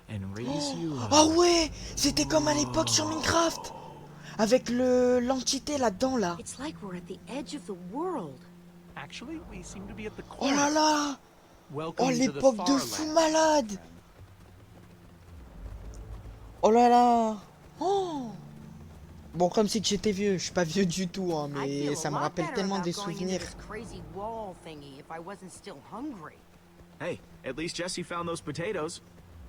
and raise you up. Oh ouais, c'était comme à l'époque sur Minecraft, avec l'entité là-dedans là. It's like we're at the edge of the world. Actually, we seem to be at the Oh corner. là là. Welcome Oh to the l'époque de far fou land, malade. friend. Oh là là. Oh. Bon, comme c'est que j'étais vieux, je suis pas vieux du tout, hein, I'd mais feel ça a me lot rappelle better tellement about des going into souvenirs. this crazy wall thingy if I wasn't still hungry. Hey, at least Jesse found those potatoes.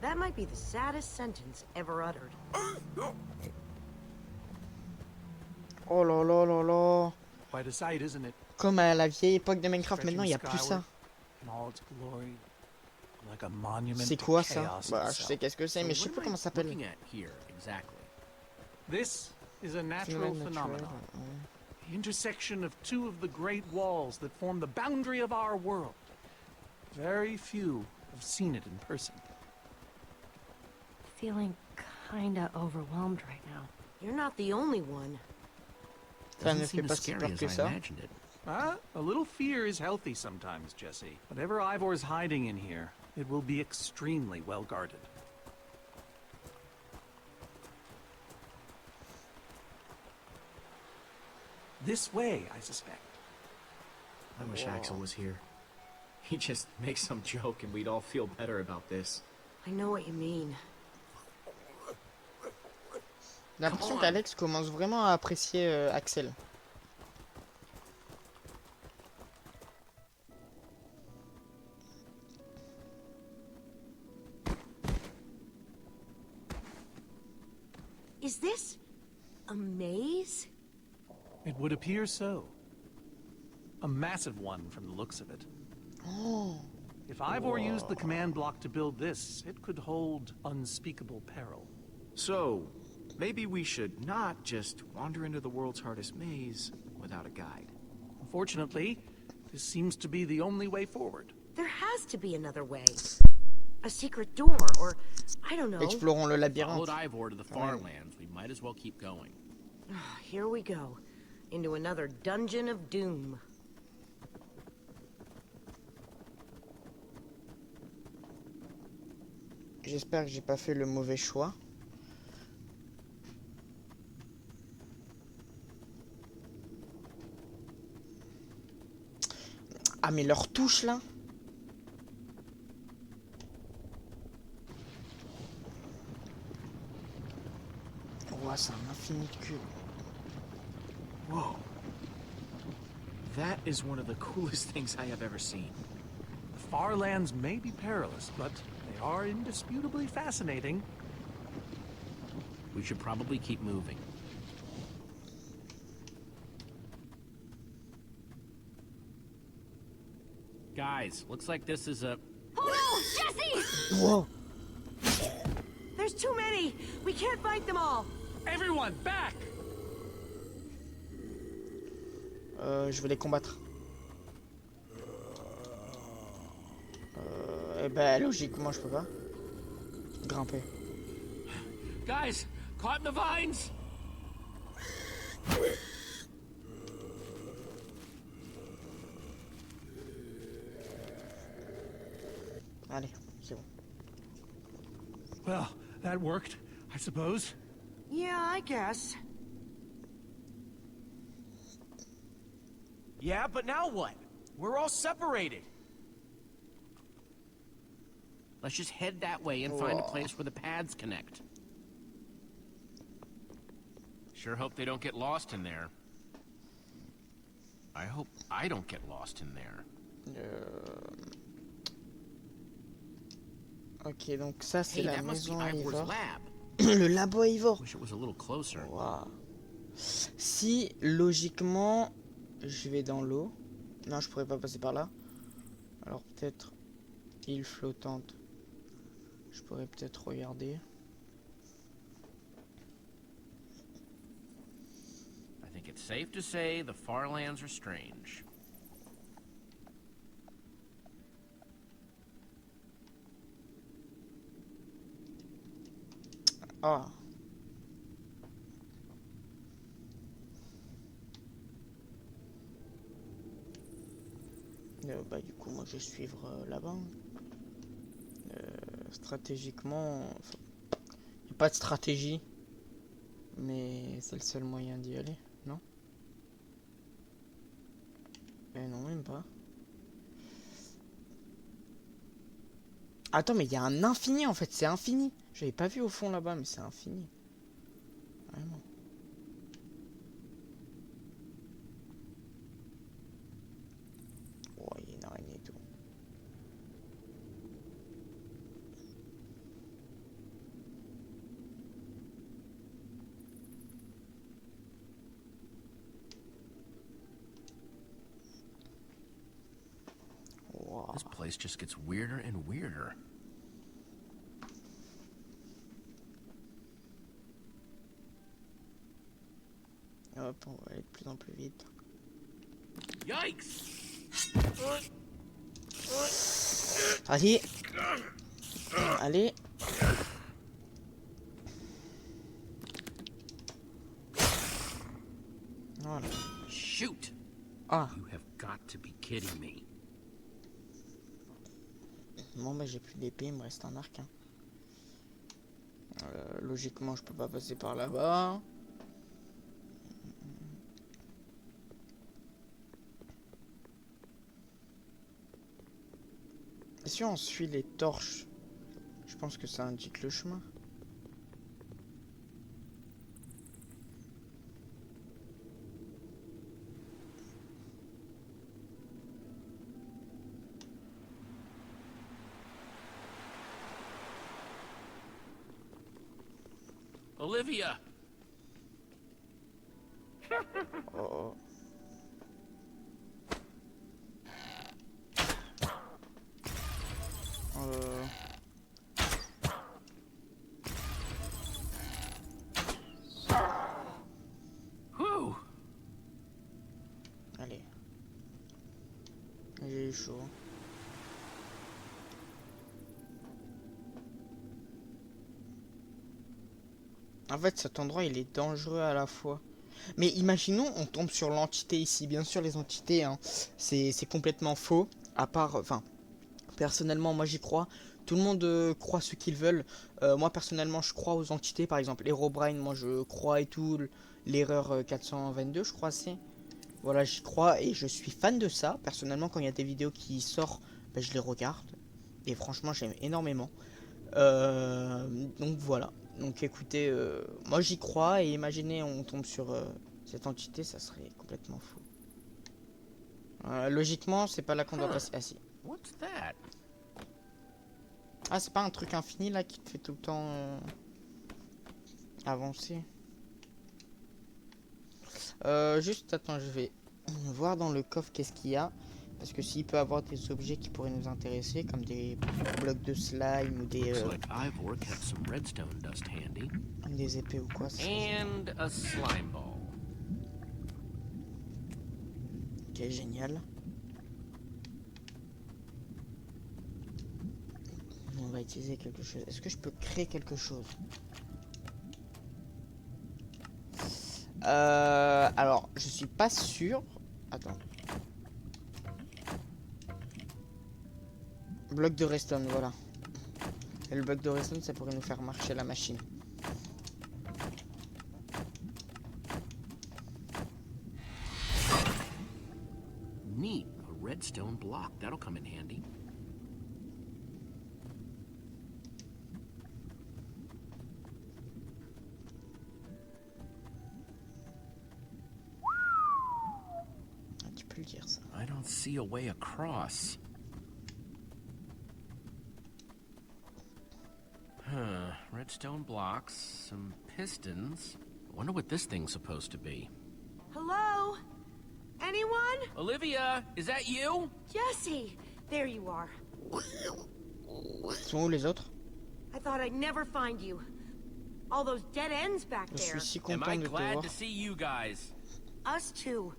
That might be the saddest sentence ever uttered. Oh là là là là. Quite a sight, isn't it? Comme à la vieille époque de Minecraft, maintenant il n'y a plus Stretching ça. skyward in all its glory, like a monument C'est to quoi ça? chaos Bah je itself. sais qu'est-ce que c'est, mais je sais pas comment ça s'appelle. Looking at here exactly. This is a natural phenomenon. The intersection of two of the great walls that form the boundary of our world. Very few have seen it in person. Feeling kinda overwhelmed right now. You're not the only one. Ça ne Doesn't fait seem pas as si scary peur as que I ça. imagined it. A little fear is healthy sometimes, Jesse. Whatever Ivor's hiding in here, it will be extremely well guarded. This way, I suspect. I wish Axel was here. He just makes some joke and we'd all feel better about this. I know what you mean. J'ai l'impression qu'Alex commence vraiment à apprécier Axel. Is this a maze? It would appear so. A massive one from the looks of it. Oh. If Ivor used the command block to build this, it could hold unspeakable peril. So, maybe we should not just wander into the world's hardest maze without a guide. Unfortunately, this seems to be the only way forward. There has to be another way. A secret door, or I don't know. Explorons le labyrinthe. Followed Ivor to the far lands. We might as well keep going. Here we go. Into another dungeon of doom. J'espère que j'ai pas fait le mauvais choix. Ah mais leur touche là. Ouah, c'est un infini de cube. Whoa. That is one of the coolest things I have ever seen. The far lands may be perilous, but they are indisputably fascinating. We should probably keep moving. Guys, looks like this is a... Oh no! Jesse! Wow. There's too many! We can't fight them all! Everyone, back! Je vais les combattre. Eh ben logiquement je peux pas grimper. Guys, caught in the vines! Allez, c'est bon. Well, that worked, I suppose. Yeah, I guess. Yeah, but now what? We're all separated. Let's just head that way and find a place where the paths connect. Sure hope they don't get lost in there. I hope I don't get lost in there. Ok, donc ça c'est Hey, la that must be maison à Ivor's Ivor. lab. Le labo à Ivor. Wish it was a little closer. Wow. Si logiquement je vais dans l'eau. Non, je pourrais pas passer par là. Alors peut-être île flottante. Je pourrais peut-être regarder. I think it's safe to say the far lands are strange. Ah. Bah du coup moi je vais suivre là-bas. stratégiquement, il n'y a pas de stratégie, mais c'est le seul moyen d'y aller, non? Eh non, même pas. Attends, mais il y a un infini en fait, c'est infini. J'avais pas vu au fond là-bas, mais c'est infini. Vraiment. Oh, il y a une araignée et tout. Wow. This place just gets weirder and weirder. Hop, on va aller de plus en plus vite. Yikes! Allez. Allez. Voilà. Shoot! Ah, You have got to be kidding me. bon bah j'ai plus d'épée, il me reste un arc. Hein. Logiquement, je peux pas passer par là-bas. Et si on suit les torches, je pense que ça indique le chemin. Olivia! Oh. Whew! Allez. J'ai eu chaud. En fait, cet endroit, il est dangereux à la fois. Mais imaginons, on tombe sur l'entité ici. Bien sûr, les entités, hein, c'est complètement faux. À part, enfin, personnellement, moi j'y crois. Tout le monde croit ce qu'ils veulent. Moi, personnellement, je crois aux entités. Par exemple, Herobrine, moi je crois et tout. L'erreur 422, je crois, c'est. Voilà, j'y crois et je suis fan de ça. Personnellement, quand il y a des vidéos qui sortent, ben, je les regarde. Et franchement, j'aime énormément. Donc voilà. Donc écoutez, moi j'y crois et imaginez on tombe sur cette entité, ça serait complètement fou. Logiquement, c'est pas là qu'on doit passer. Ah si. What's that? Ah, c'est pas un truc infini là qui te fait tout le temps avancer. Juste attends, je vais voir dans le coffre qu'est-ce qu'il y a. Parce que s'il peut avoir des objets qui pourraient nous intéresser, comme des blocs de slime ou des, Looks like Ivor kept some redstone dust handy. des épées ou quoi. And a slime ball. Ok, génial. On va utiliser quelque chose. Est-ce que je peux créer quelque chose? Alors, je suis pas sûr. Attends. Bloc de redstone, voilà. Et le bloc de redstone, ça pourrait nous faire marcher la machine. Neat, a redstone block. That'll come in handy. Ah, tu peux le dire ça. I don't see a way across. Huh, redstone blocks, some pistons. I wonder what this thing's supposed to be. Hello? Anyone? Olivia, is that you? Jesse! There you are. Sont où les autres? I thought I'd never find you. All those dead ends back Je there. suis si Am content I de te glad voir. to see you guys? Us too.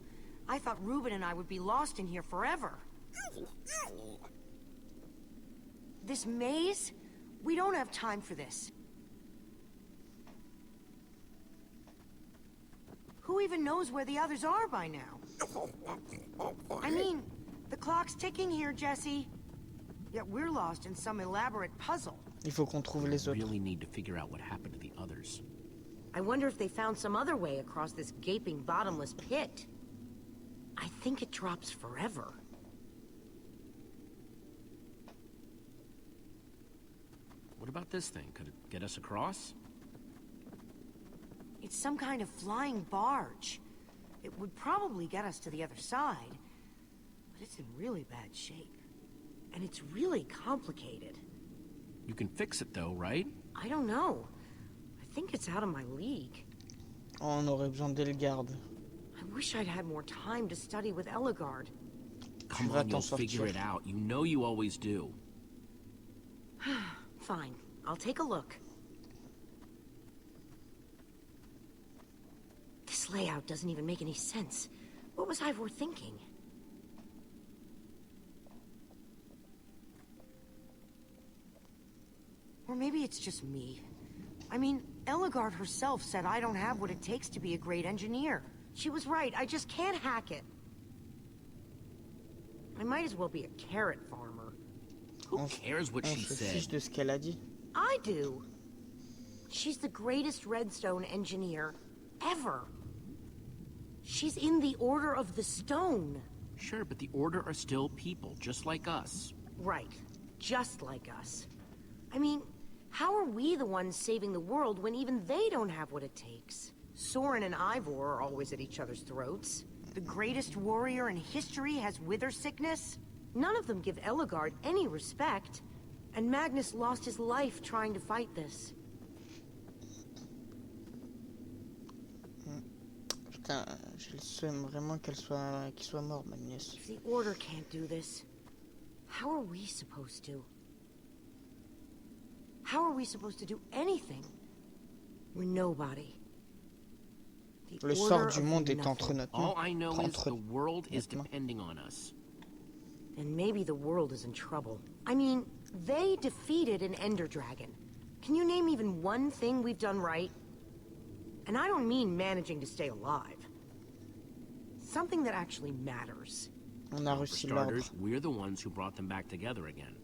I thought Ruben and I would be lost in here forever. This maze? We don't have time for this. Who even knows where the others are by now? I mean, the clock's ticking here, Jesse. Yet we're lost in some elaborate puzzle. Il faut qu'on trouve les autres. Really need to figure out what happened to the others. I wonder if they found some other way across this gaping bottomless pit. I think it drops forever. What about this thing? Could it get us across? It's some kind of flying barge. It would probably get us to the other side, but it's in really bad shape. And it's really complicated. You can fix it though, right? I don't know. I think it's out of my league. Oh, on aurait besoin d'Ellegarde. I wish I'd had more time to study with Ellegaard. Come vas on, you'll t'en figure sortir. it out. You know you always do. Fine, I'll take a look. This layout doesn't even make any sense. What was Ivor thinking? Or maybe it's just me. I mean, Ellegaard herself said I don't have what it takes to be a great engineer. She was right, I just can't hack it. I might as well be a carrot farmer. Who cares what On she se said? fiche de ce qu'elle a dit. I do. She's the greatest redstone engineer ever. She's in the Order of the Stone. Sure, but the Order are still people, just like us. Right. Just like us. I mean, how are we the ones saving the world when even they don't have what it takes? Soren and Ivor are always at each other's throats. The greatest warrior in history has wither sickness. None of them give Ellegaard any respect. And Magnus lost his life trying to fight this. Putain, je le souhaite vraiment qu'il soit mort, Magnus. If the Order can't do this, how are we supposed to? How are we supposed to do anything? We're nobody. The Le Order sort du of monde est nothing. entre notre All main. I know is Entre- the world is notre main. depending on us. And maybe the world is in trouble. I mean, they defeated an Ender Dragon. Can you name even one thing we've done right? And I don't mean managing to stay alive. Something that actually matters. On a For réussi l'ordre. starters, we're the ones who brought them back together again.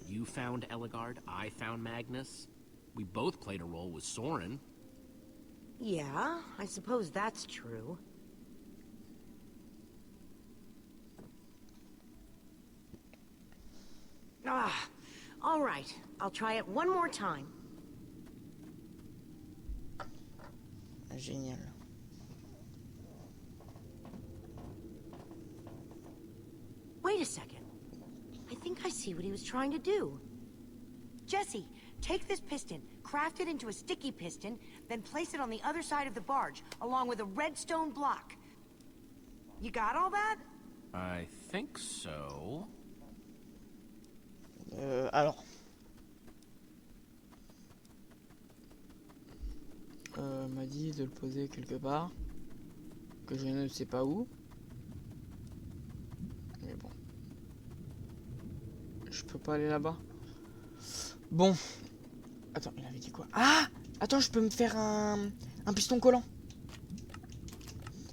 You found Ellegaard, I found Magnus. We both played a role with Soren. Yeah, I suppose that's true. Ah, all right. I'll try it one more time. Génial. Wait a second. I think I see what he was trying to do. Jesse, take this piston, craft it into a sticky piston, then place it on the other side of the barge, along with a redstone block. You got all that? I think so. Alors. M'a dit de le poser quelque part. Que je ne sais pas où. Mais bon. Je peux pas aller là-bas. Bon. Attends, il avait dit quoi? Ah! Attends, je peux me faire un piston collant.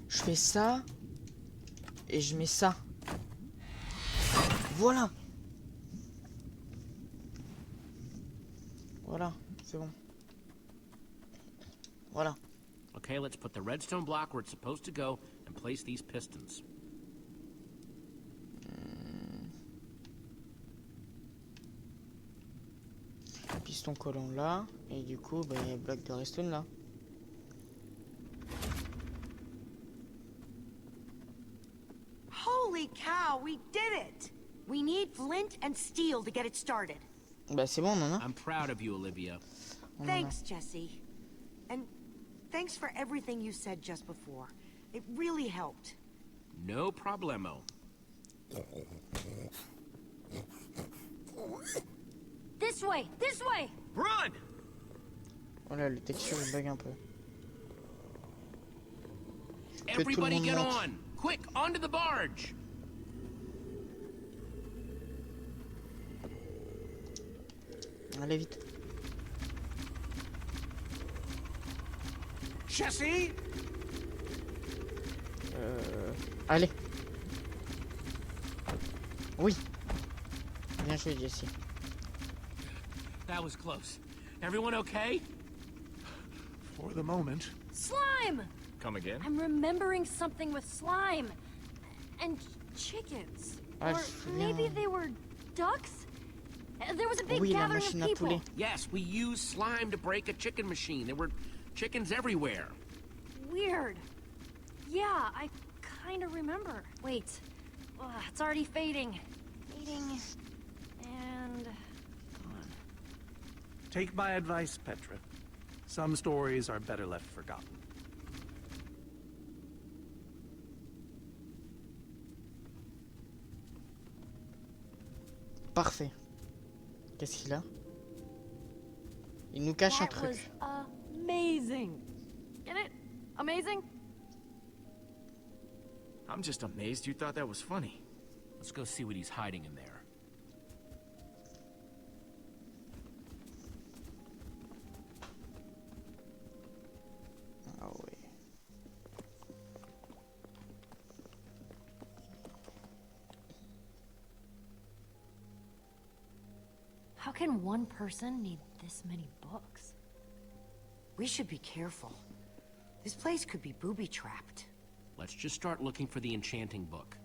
Je fais ça. Et je mets ça. Voilà. Voilà, c'est bon. Voilà. Okay, let's put the redstone block where it's supposed to go and place these pistons. Piston collant là. Et du coup, bah, il y a bloc de redstone là. Holy cow, we did it! We need flint and steel to get it started. Bah c'est bon, on en a. I'm proud of you, Olivia. On en a. Thanks, Jesse. And thanks for everything you said just before. It really helped. No problemo. This way! This way! Run! Voilà, les textures ils bug un peu. Everybody monde get monte. on! Quick, onto the barge! Allez vite. Jesse? Allez. Oui. Bien joué, Jesse. That was close. Everyone okay? For the moment. Slime! Come again? I'm remembering something with slime. And chickens. Ah, Or je me souviens. maybe they were ducks? There was a big Oui, la gathering machine of à people. poulet. Yes, we used slime to break a chicken machine. There were chickens everywhere. Weird. Yeah, I kind of remember. Wait. Ugh, it's already fading. Fading. And... gone. Take my advice, Petra. Some stories are better left forgotten. Parfait. Qu'est-ce qu'il a? Il nous cache un That truc. was amazing. Get it? Amazing? I'm just amazed you thought that was funny. Let's go see what he's hiding in there. Ah ouais. How can one person need this many books? We should be careful. This place could be booby-trapped. Let's just start looking for the enchanting book.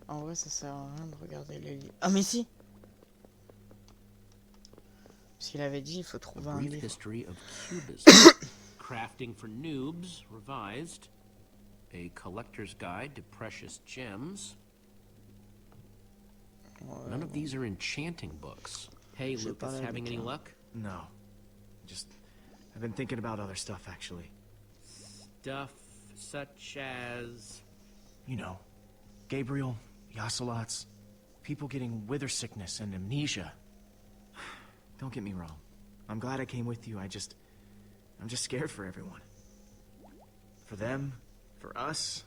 En vrai, ça sert à rien de regarder les livres. Ah mais si. Parce qu'il avait dit, il faut trouver A un brief livre. history of cubism. Crafting for noobs, revised. A collector's guide to precious gems. None of these are enchanting books. Hey, Je sais pas Lucas, la having any bouquin. luck? No. I've been thinking about other stuff, actually. Stuff such as... You know, Gabriel, the ocelots, people getting wither sickness and amnesia. Don't get me wrong. I'm glad I came with you. I'm just scared for everyone. For them, for us.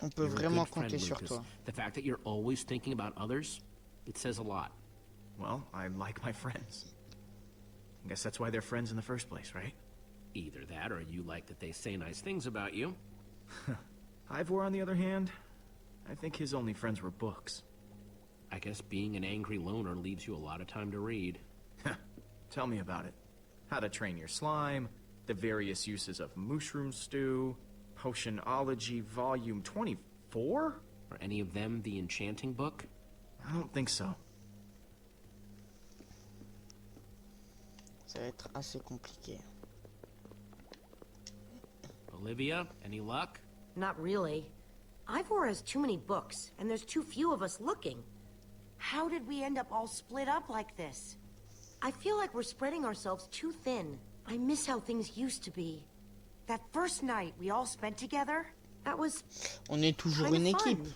On peut You're a vraiment good friend, compter sur Lucas. toi. The fact that you're always thinking about others, it says a lot. Well, I like my friends. I guess that's why they're friends in the first place, right? Either that, or you like that they say nice things about you. Ivor, on the other hand, I think his only friends were books. I guess being an angry loner leaves you a lot of time to read. Tell me about it. How to train your slime, the various uses of mushroom stew, Potionology Volume 24? Are any of them the enchanting book? I don't think so. Ça va être assez compliqué. Olivia, any luck? Not really. Ivor has too many books, and there's too few of us looking. How did we end up all split up like this? I feel like we're spreading ourselves too thin. I miss how things used to be. That first night we all spent together, that was On est toujours kind une of équipe. fun.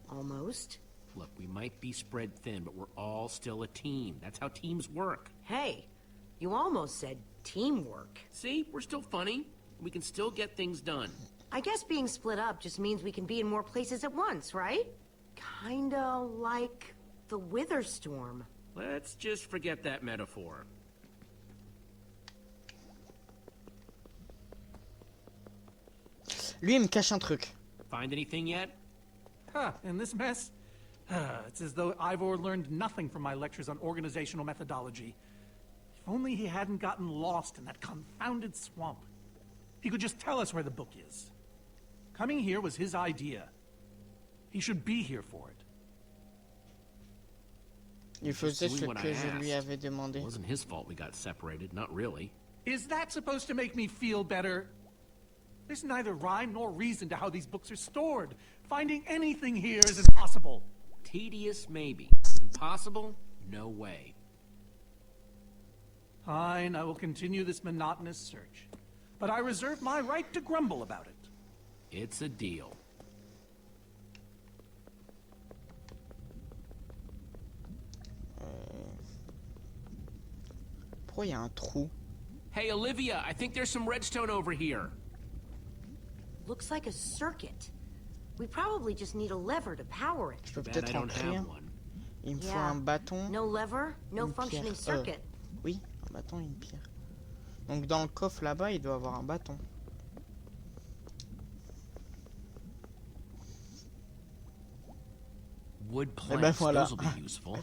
Almost. Look, we might be spread thin, but we're all still a team. That's how teams work. Hey, you almost said teamwork. See, we're still funny. We can still get things done. I guess being split up just means we can be in more places at once, right? Kinda like the Wither Storm. Let's just forget that metaphor. Lui, il me cache un truc. Find anything yet? Huh, in this mess? It's as though Ivor learned nothing from my lectures on organizational methodology. If only he hadn't gotten lost in that confounded swamp. He could just tell us where the book is. Coming here was his idea. He should be here for it. Il faisait doing ce what I que je lui asked. avais demandé. It wasn't his fault we got separated, not really. Is that supposed to make me feel better? There's neither rhyme nor reason to how these books are stored. Finding anything here is impossible. Tedious, maybe. Impossible? No way. Fine, I will continue this monotonous search. But I reserve my right to grumble about it. It's a deal. Pourquoi il y a un trou? Hey, Olivia, I think there's some redstone over here. Looks like a circuit. We probably just need a lever to power it. Je peux Bad peut-être I en don't créer have un. one. Il me faut Yeah. un bâton. No lever, no une functioning pierre. circuit. Oui, un bâton et une pierre. Donc dans le coffre là-bas, il doit avoir un bâton. Wood ben planks, voilà. those will be useful.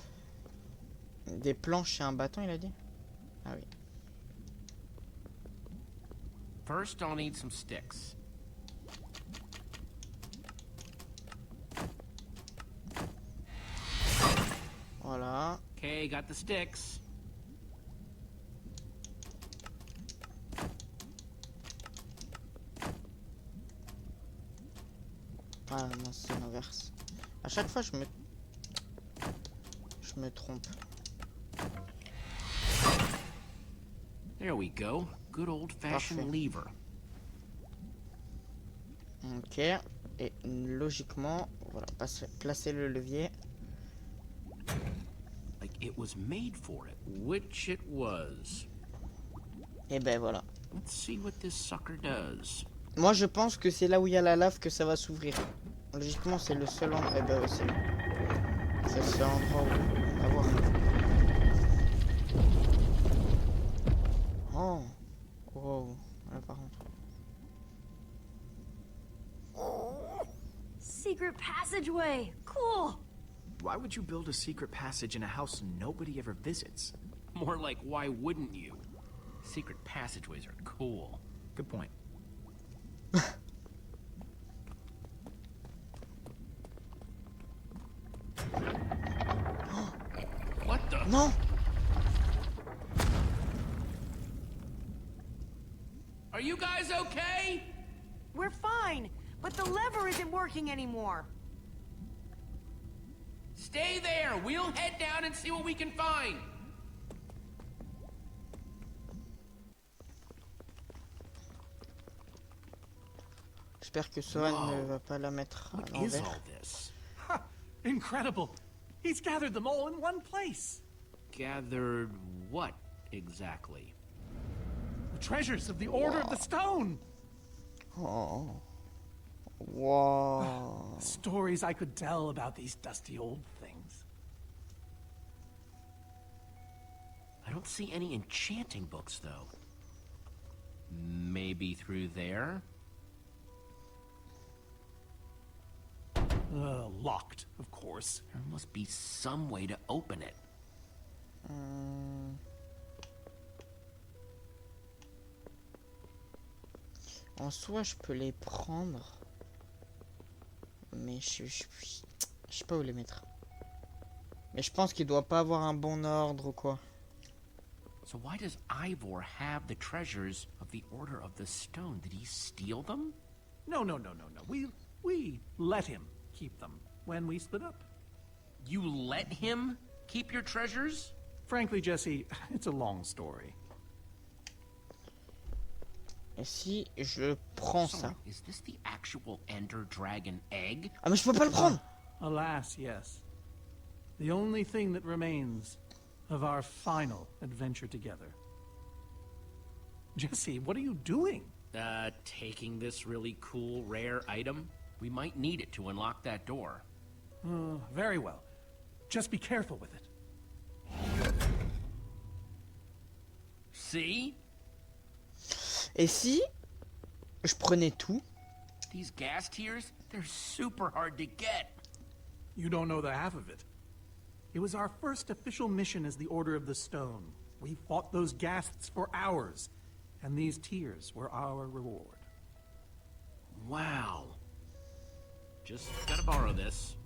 Des planches et un bâton, il a dit? Ah oui. First, I'll need some sticks. Voilà. Okay, got the sticks. Ah non, c'est l'inverse. À chaque fois, je me trompe. There we go. Good old-fashioned Parfait. lever. Ok. Et logiquement, voilà, placer le levier. Like it was made for it, which it was. Et ben voilà. Let's see what this sucker does. Moi, je pense que c'est là où il y a la lave que ça va s'ouvrir. Logiquement, c'est le seul endroit. Eh ben ouais, c'est le seul endroit où on va voir. Oh. Wow. Là, par contre. Secret passageway. Cool. Why would you build a secret passage in a house nobody ever visits? More like, why wouldn't you? Secret passageways are cool. Good point. What the? Non. Are you guys okay? We're fine, but the lever isn't working anymore. Stay there. We'll head down and see what we can find. J'espère que Sohan ne va pas la mettre à What is l'envers. all this? Ha! Incredible. He's gathered them all in one place. Gathered what exactly? The treasures of the Order of the Stone. Oh. Wow. Stories I could tell about these dusty old things. I don't see any enchanting books, though. Maybe through there? Locked, of course. There must be some way to open it. En soi, je peux les prendre. Mais je sais pas où les mettre. Mais je pense qu'il doit pas avoir un bon ordre ou quoi. So why does Ivor have the treasures of the Order of the Stone? Did he steal them? No. We let him keep them when we split up. You let him keep your treasures? Frankly, Jesse, it's a long story. Et si je prends ça? Sorry, is this the actual Ender Dragon egg? Ah mais je peux pas le prendre! Alas, yes. The only thing that remains of our final adventure together. Jesse, what are you doing? Taking this really cool, rare item? We might need it to unlock that door. Very well. Just be careful with it. See? Et si je prenais tout? These gas tiers, they're super hard to get. You don't know the half of it. It was our first official mission as the Order of the Stone. We fought those ghasts for hours, and these tears were our reward. Wow. Just gotta borrow this.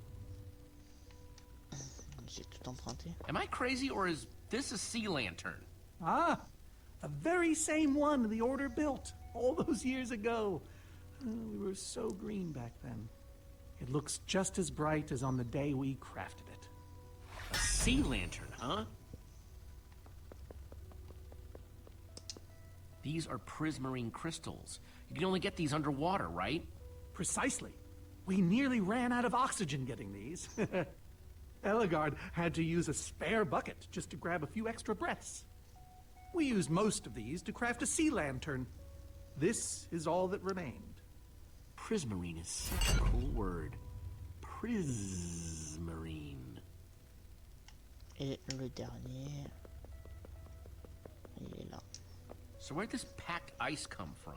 J'ai tout emprunté. Am I crazy, or is this a sea lantern? Ah, the very same one the Order built all those years ago. We were so green back then. It looks just as bright as on the day we crafted it. A sea lantern, huh? These are prismarine crystals. You can only get these underwater, right? Precisely. We nearly ran out of oxygen getting these. Eligard had to use a spare bucket just to grab a few extra breaths. We used most of these to craft a sea lantern. This is all that remained. Prismarine is such a cool word. Prismarine. Et le dernier, il est là. So where'd this packed ice come from?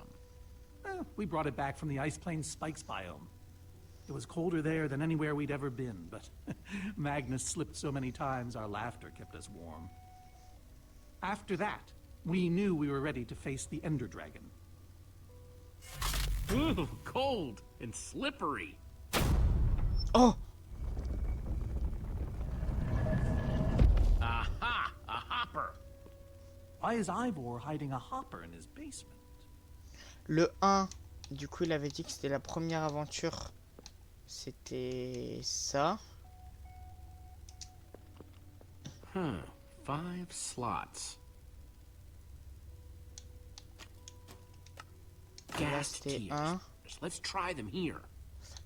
We brought it back from the Ice Plains Spikes biome. It was colder there than anywhere we'd ever been, but Magnus slipped so many times our laughter kept us warm. After that, we knew we were ready to face the Ender Dragon. Ooh, cold and slippery. Oh! Aha! A hopper! Why is Ivor hiding a hopper in his basement? Le 1, du coup, il avait dit que c'était la première aventure. C'était ça. 5 slots. Gassed c'était tears. un. Let's try them here.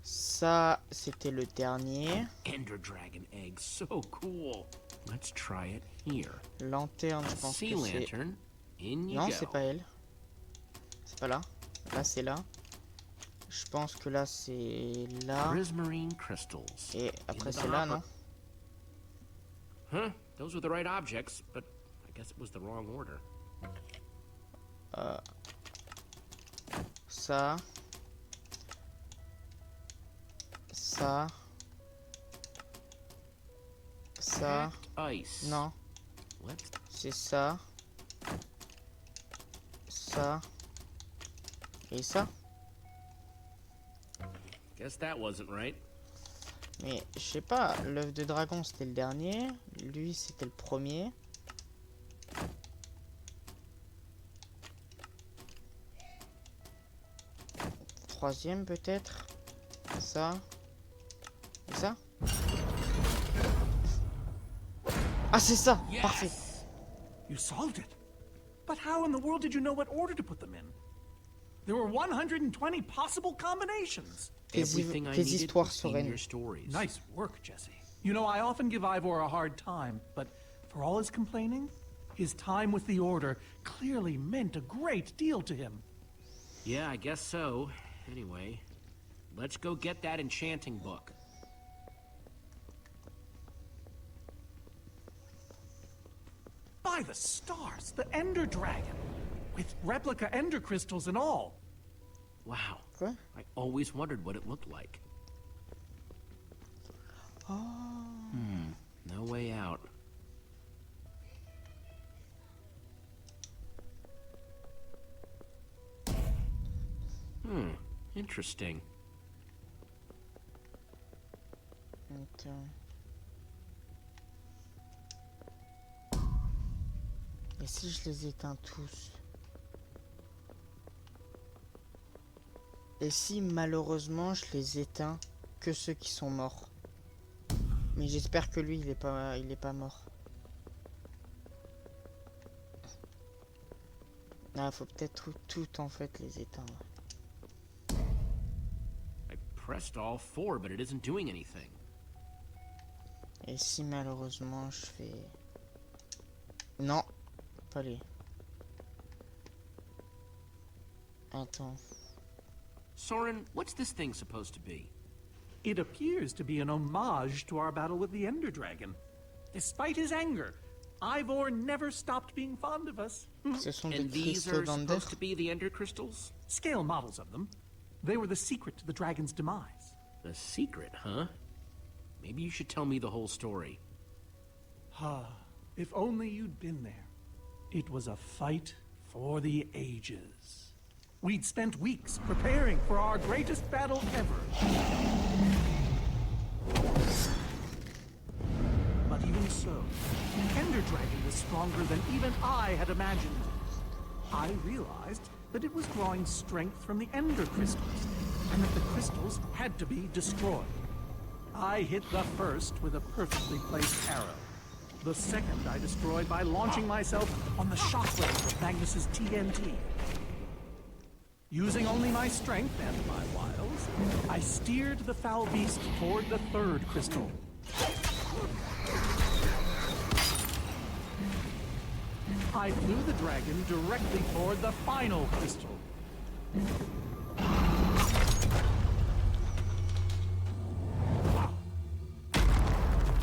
Ça, c'était le dernier. Ender Dragon egg, so cool. Let's try it here. Lanterne, je pense Sea que c'est... lantern, in you Non, go. c'est pas elle. C'est pas là. Là, c'est là. Je pense que là, c'est là. Prismarine crystals. Et après, Into the c'est là, hopper. non? Huh? Those were the right objects, but I guess it was the wrong order. Ça. Ça. Ça. Packed ice. Non. Let's C'est ça. Ça. Et ça. guess that wasn't right. Mais je sais pas, l'œuf de dragon c'était le dernier. Lui c'était le premier. Troisième peut-être. Ça. Et ça. Ah c'est ça. Yes! Parfait. You solved it. But how in the world did you know what order to put them in? There were 120 possible combinations. Everything I tes needed histoires was in sereines. your stories. Nice work, Jesse. You know, I often give Ivor a hard time, but for all his complaining, his time with the Order clearly meant a great deal to him. Yeah, I guess so. Anyway, let's go get that enchanting book. By the stars, the Ender Dragon! With replica Ender crystals and all. Wow. Quoi? I always wondered what it looked like. Oh. No way out. Interesting. Attends. Et si je les éteins tous? Et si malheureusement je les éteins que ceux qui sont morts? Mais j'espère que lui il est pas mort. Ah, faut peut-être tout en fait les éteindre. I pressed all 4, but it isn't doing anything. Et si malheureusement je fais... Non, pas lui. Attends. Soren, what's this thing supposed to be? It appears to be an homage to our battle with the Ender Dragon. Despite his anger, Ivor never stopped being fond of us. Ce sont des And these cristaux are d'Ender. supposed to be the Ender crystals? Scale models of them. They were the secret to the dragon's demise. The secret, huh? Maybe you should tell me the whole story. If only you'd been there. It was a fight for the ages. We'd spent weeks preparing for our greatest battle ever. But even so, the Ender Dragon was stronger than even I had imagined. I realized that it was drawing strength from the Ender crystals, and that the crystals had to be destroyed. I hit the first with a perfectly placed arrow. The second I destroyed by launching myself on the shockwave of Magnus's TNT. Using only my strength and my wiles, I steered the foul beast toward the third crystal. I flew the dragon directly toward the final crystal.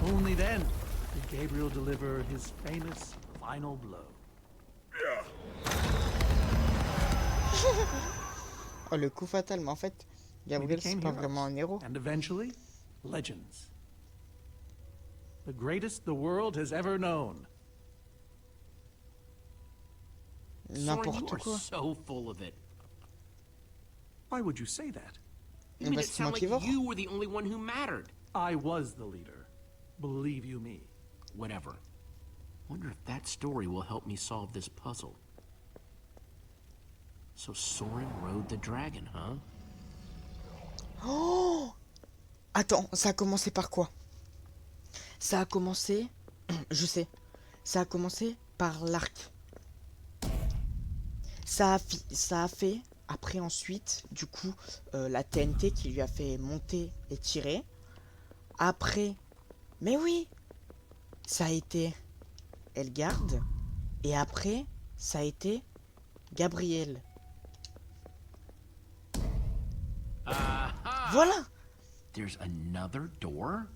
Only then did Gabriel deliver his famous final blow. Oh, le coup fatal, mais en fait, We Gabriel, c'est became pas heroes, vraiment un héros. and eventually, legends. The greatest the world has ever known. Soren, you N'importe are quoi. so full of it. Why would you say that? You made Bah, it c'est moi sound qui like vore. you were the only one who mattered. I was the leader. Believe you me. Whatever. Wonder if that story will help me solve this puzzle. So Soren rode the dragon, huh? Oh! Attends, ça a commencé par quoi? Ça a commencé... Je sais. Ça a commencé par l'arc. Ça a fait... Après, ensuite, du coup, la TNT qui lui a fait monter et tirer. Après... Mais oui! Ça a été Elgard. Et après, ça a été Gabriel. Voilà! There's another door?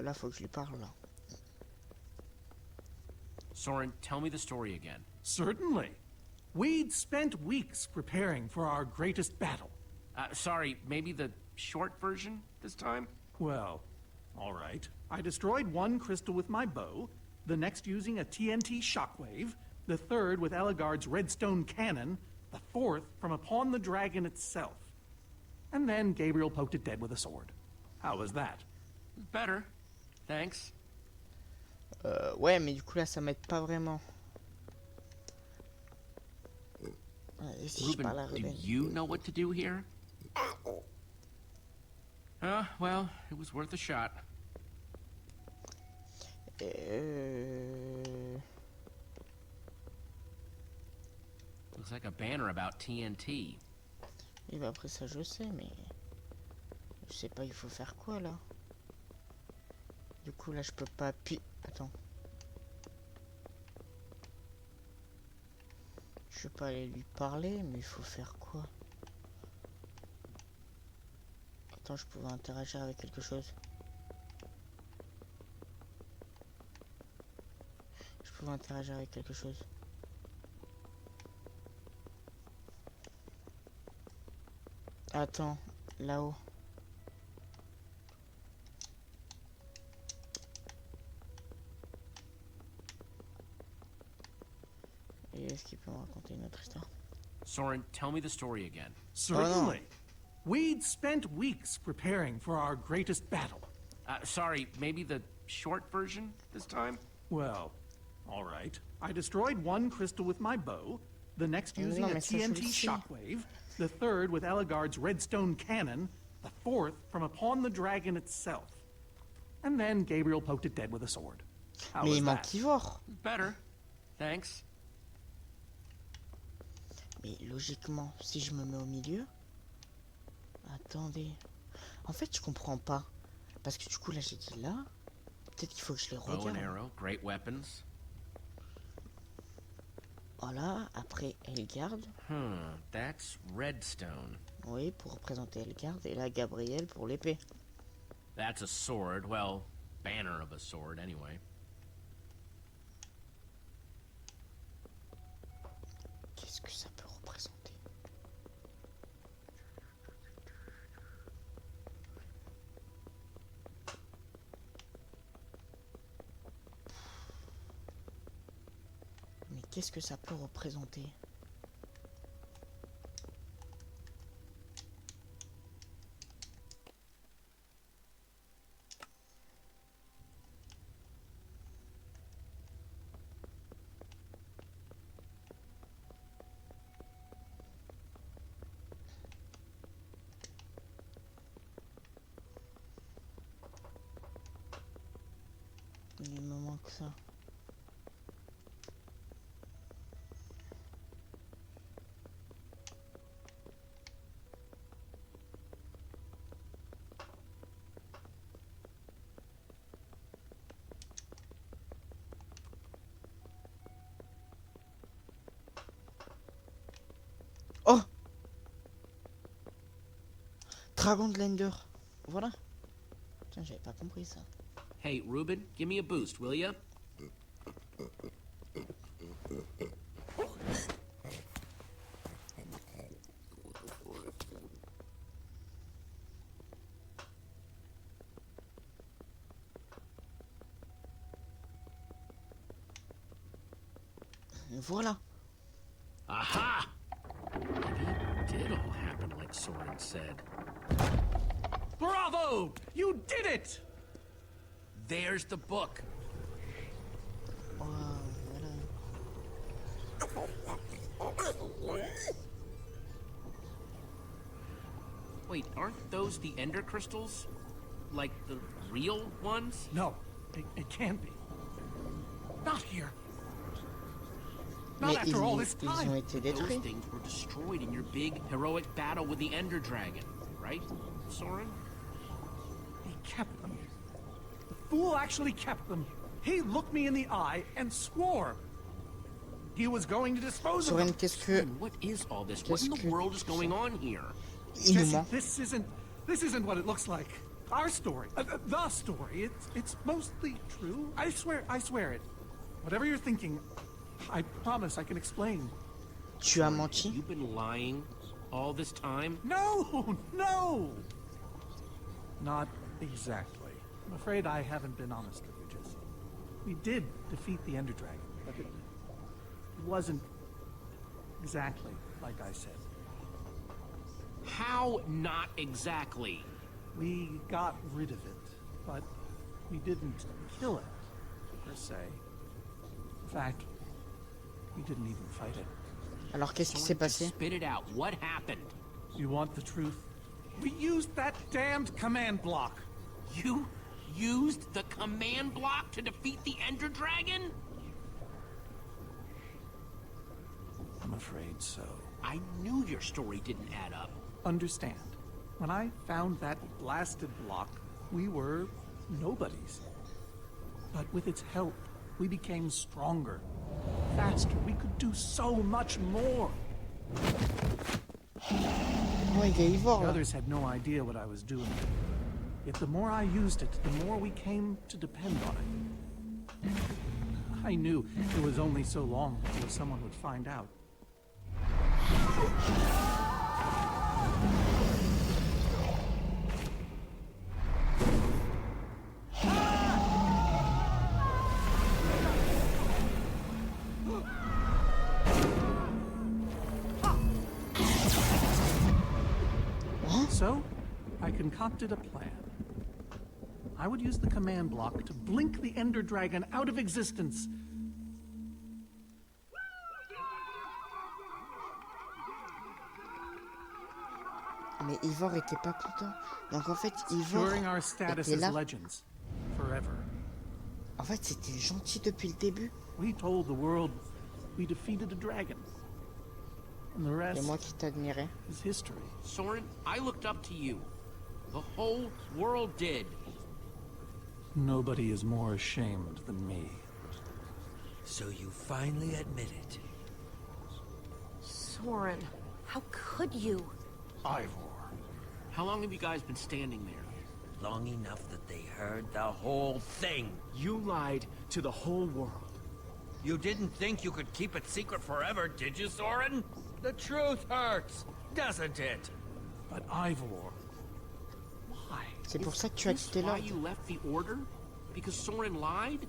Là, faut que je lui parle, là. Soren, tell me the story again. Certainly. We'd spent weeks preparing for our greatest battle. Sorry, maybe the short version this time? Well, all right. I destroyed one crystal with my bow, the next using a TNT shockwave, the third with Eligard's redstone cannon, the fourth from upon the dragon itself. And then Gabriel poked it dead with a sword. How was that? Better. Thanks. Ouais, mais du coup, là, ça m'aide pas vraiment. Si je Ruben, parle à do Ruben. you know what to do here? Well, it was worth a shot. Looks like a banner about TNT. Et bah après ça, je sais, mais... Je sais pas, il faut faire quoi, là? Du coup, là, je peux pas appuyer... Attends. Je peux pas aller lui parler, mais il faut faire quoi? Attends, je pouvais interagir avec quelque chose. Je pouvais interagir avec quelque chose. Attends, là-haut. Et est-ce qu'il peut me raconter une autre histoire? Soren, tell me the story again. Certainly. We'd spent weeks preparing for our greatest battle. Sorry, maybe the short version this time? Well, all right. I destroyed one crystal with my bow, the next using Non, a mais ça, je TNT le sais. shockwave, the third with Eligard's redstone cannon, the fourth from upon the dragon itself. And then Gabriel poked it dead with a sword. How Mais was il manque that? Ivor. Better. Thanks. Mais logiquement, si je me mets au milieu... Attendez. En fait, je comprends pas. Parce que du coup, là, j'ai dit là. Peut-être qu'il faut que je les Bow and regarde. arrow, great weapons. Voilà, après Elgard. That's redstone. Oui, pour représenter Elgard. Et là, Gabriel pour l'épée. That's a sword. Well, banner of a sword, anyway. Qu'est-ce que ça peut représenter? Mais qu'est-ce que ça peut représenter? Il me manque ça. Oh! Dragon de l'Ender. Voilà. Tiens, j'avais pas compris ça. Hey, Ruben, give me a boost, will ya? Voilà. Aha! Maybe it did all happen like Soren said. Bravo! You did it! There's the book. Wow, voilà. Wait, aren't those the ender crystals? Like the real ones? No, it can't be. Not here. Not Mais after all ils, this ils ont time. été Those détruits. things were destroyed in your big heroic battle with the ender dragon, right, Soren? He kept them. The fool actually kept them. He looked me in the eye and swore he was going to dispose of Soren, them. qu'est-ce que... What is all this? What in the Qu'est-ce que world is going on here? Il nous Jesse, ment. this isn't what it looks like. Our story, the story. It's mostly true. I swear it. Whatever you're thinking, I promise I can explain. Tu as menti? You've been lying all this time? No, no. Not exactly. I'm afraid I haven't been honest with you, Jesse. We did defeat the Ender Dragon, but it wasn't exactly like I said. How not exactly? We got rid of it, but we didn't kill it, per se. In fact, we didn't even fight it. Alors qu'est-ce qui s'est Soren, just passé? spit it out. What happened? You want the truth? We used that damned command block. You used the command block to defeat the ender dragon? I'm afraid so. I knew your story didn't add up. Understand, when I found that blasted block, we were nobodies. But with its help, we became stronger, faster. We could do so much more. Oh, il y a Ivor The là. others had no idea what I was doing. Yet the more I used it, the more we came to depend on it. I knew it was only so long before someone would find out. So, I concocted a plan. I would use the command block to blink the Ender Dragon out of existence. Mais Ivor était pas content. Donc en fait, Ivor During our status était as là. legends, forever. En fait, c'était gentil depuis le début. We told the world we defeated a dragon. And the Et rest moi qui t'admirais. is history. Soren, I looked up to you. The whole world did. Nobody is more ashamed than me. So you finally admit it. Soren, how could you? Ivor. How long have you guys been standing there? Long enough that they heard the whole thing. You lied to the whole world. You didn't think you could keep it secret forever, did you, Soren? The truth hurts, doesn't it? But Ivor, why? C'est pour ça que tu as Is quitté why l'ordre. you left the order? Because Soren lied?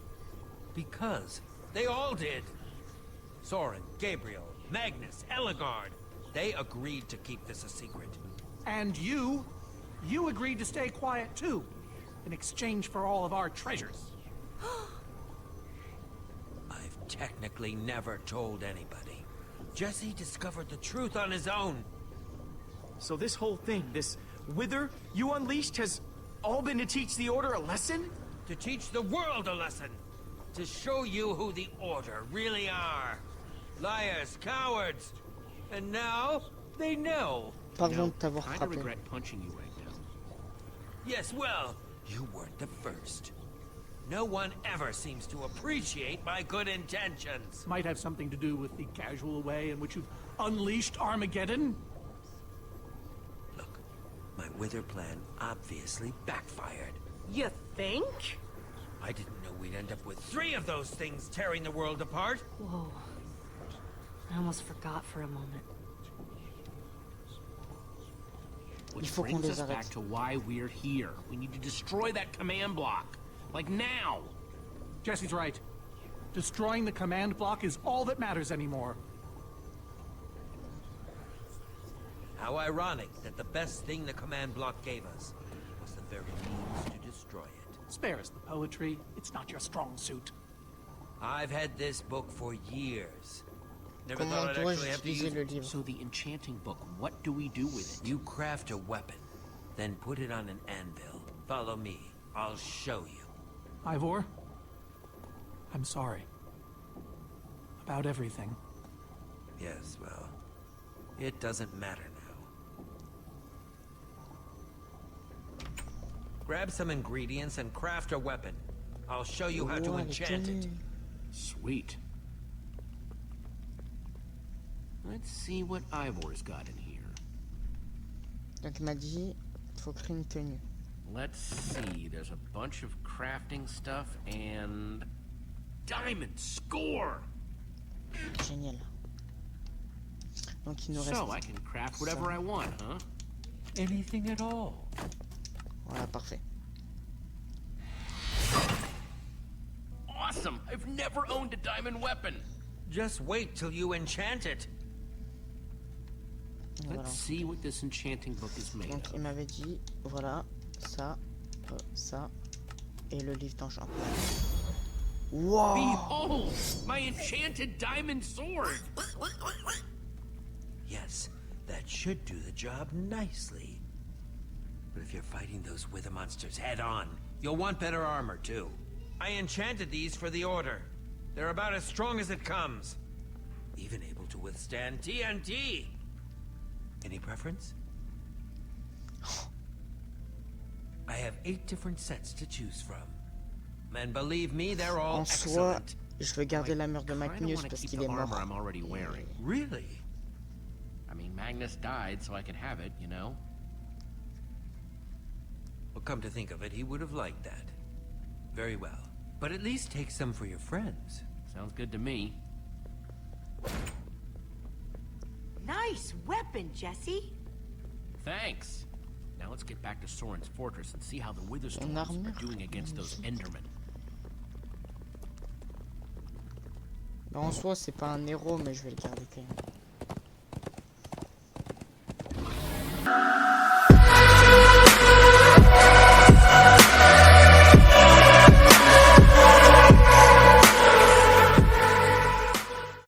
Because they all did. Soren, Gabriel, Magnus, Ellegard. They agreed to keep this a secret. And you agreed to stay quiet too, in exchange for all of our treasures. I've technically never told anybody. Jesse discovered the truth on his own. So this whole thing, this wither you unleashed, has all been to teach the Order a lesson? To teach the world a lesson. To show you who the Order really are. Liars, cowards. And now, they know. Pardon de t'avoir I frappé. regret punching you right now. Yes, well, you weren't the first. No one ever seems to appreciate my good intentions. Might have something to do with the casual way in which you've unleashed Armageddon. Look, my wither plan obviously backfired. You think? I didn't know we'd end up with 3 of those things tearing the world apart. Whoa. I almost forgot for a moment. Which faut qu'on brings les us arrête. back to why we're here. We need to destroy that command block. Like now. Jesse's right. Destroying the command block is all that matters anymore. How ironic that the best thing the command block gave us was the very means to destroy it. Spare us the poetry. It's not your strong suit. I've had this book for years. Never Comment thought I'd dois-je actually have to utiliser use le it. livre? So the enchanting book, what do we do with it? You craft a weapon, then put it on an anvil. Follow me. I'll show you. Ivor, I'm sorry. About everything. Yes, well, it doesn't matter now. Grab some ingredients and craft a weapon. I'll show you how to Oh, enchant it. Sweet. Let's see what Ivor's got in here. Donc il m'a dit, faut créer une tenue. Let's see, there's a bunch of crafting stuff and... Diamond score! Génial. Donc il nous reste... So I can craft whatever I want, huh? Anything at all. Voilà, parfait. Awesome! I've never owned a diamond weapon! Just wait till you enchant it. Voilà. Let's see what this enchanting book is made Donc of. il m'avait dit, voilà, ça, et le livre d'enchantement. Wow! Behold! My enchanted diamond sword! Yes, that should do the job nicely. But if you're fighting those wither monsters head on, you'll want better armor too. I enchanted these for the Order. They're about as strong as it comes. Even able to withstand TNT. Any preference? I have 8 different sets to choose from. And believe me, they're all En soi, excellent. je veux garder la mure de Kinda Magnus wanna parce keep qu'il the est mort. armor I'm already wearing. Really? I mean, Magnus died, so I can have it, you know? Well, come to think of it, he would have liked that. Very well. But at least take some for your friends. Sounds good to me. Nice weapon, Jesse. Thanks. Now let's get back to Soren's fortress and see how the Witherstorms armure. are doing against those Endermen. Mais en soi, c'est pas un héros, mais je vais le garder quand même.